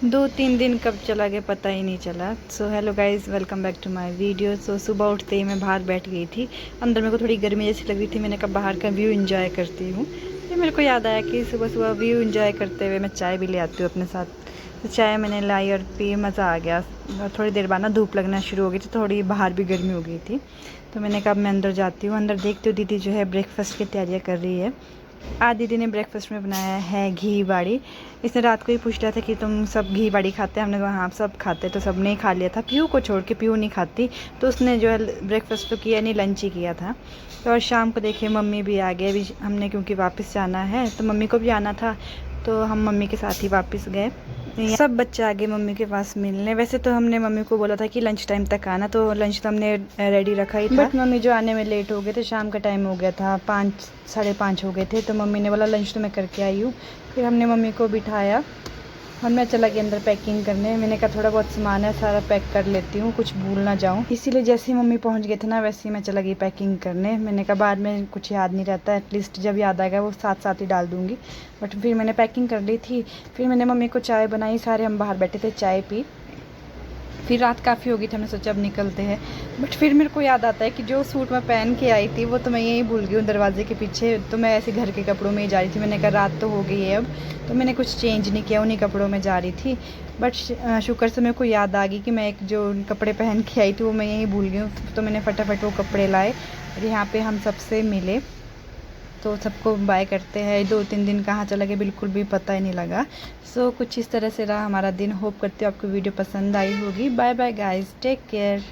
2-3 दिन कब चला गया पता ही नहीं चला। So hello guys, welcome back to my video. So सुबह उठते ही मैं बाहर बैठ गई थी। अंदर मेरे को थोड़ी गर्मी जैसी लग रही थी। मैंने कहा बाहर का व्यू एंजॉय करती हूँ। फिर मेरे को याद आया कि सुबह सुबह व्यू एंजॉय करते हुए मैं चाय भी ले आती हूँ अपने साथ। तो चाय मैंने लाई और पी, मज़ा आ गया। थोड़ी देर बाद ना धूप लगना शुरू हो गई थी, थोड़ी बाहर भी गर्मी हो गई थी। तो मैंने कहा अब मैं अंदर जाती हूँ। अंदर देखती हूँ दीदी जो है ब्रेकफास्ट की तैयारियाँ कर रही है। आज दीदी ने ब्रेकफास्ट में बनाया है घी बाड़ी। इसने रात को ही पूछ लिया था कि तुम सब घी बाड़ी खाते हैं। हमने कहा हाँ सब खाते। तो सब ने खा लिया था, पीहू को छोड़ के। पीहू नहीं खाती, तो उसने जो है ब्रेकफास्ट तो किया नहीं, लंच ही किया था। तो और शाम को देखिए मम्मी भी आ गए। अभी हमने क्योंकि वापस जाना है तो मम्मी को भी आना था, तो हम मम्मी के साथ ही वापस गए। सब बच्चे आ गए मम्मी के पास मिलने। वैसे तो हमने मम्मी को बोला था कि लंच टाइम तक आना, तो लंच तो हमने रेडी रखा ही था। बट मम्मी जो आने में लेट हो गए थे, शाम का टाइम हो गया था, 5 साढ़े 5 हो गए थे। तो मम्मी ने बोला लंच तो मैं करके आई हूँ। फिर हमने मम्मी को बिठाया और मैं चला गया अंदर पैकिंग करने। मैंने कहा थोड़ा बहुत सामान है, सारा पैक कर लेती हूँ, कुछ भूल ना जाऊँ। इसीलिए जैसे ही मम्मी पहुँच गए थे ना, वैसे ही मैं चला गई पैकिंग करने। मैंने कहा बाद में कुछ याद नहीं रहता, एटलीस्ट जब याद आएगा वो साथ साथ ही डाल दूँगी। बट फिर मैंने पैकिंग कर ली थी। फिर मैंने मम्मी को चाय बनाई, सारे हम बाहर बैठे थे, चाय पी। फिर रात काफ़ी हो गई थी, हमने सोचा अब निकलते हैं। बट फिर मेरे को याद आता है कि जो सूट मैं पहन के आई थी वो तो मैं यहीं भूल गई हूँ दरवाजे के पीछे। तो मैं ऐसे घर के कपड़ों में ही जा रही थी। मैंने कहा रात तो हो गई है अब, तो मैंने कुछ चेंज नहीं किया, उन्हीं कपड़ों में जा रही थी। बट शुक्र से मेरे को याद आ गई कि मैं एक जो कपड़े पहन के आई थी वो मैं यहीं भूल गई हूँ। तो मैंने फटाफट वो कपड़े लाए और यहाँ पर हम सबसे मिले। तो सबको बाय करते हैं। 2-3 दिन कहाँ चला गया बिल्कुल भी पता ही नहीं लगा। सो कुछ इस तरह से रहा हमारा दिन। होप करते हो आपको वीडियो पसंद आई होगी। Bye bye guys, take care.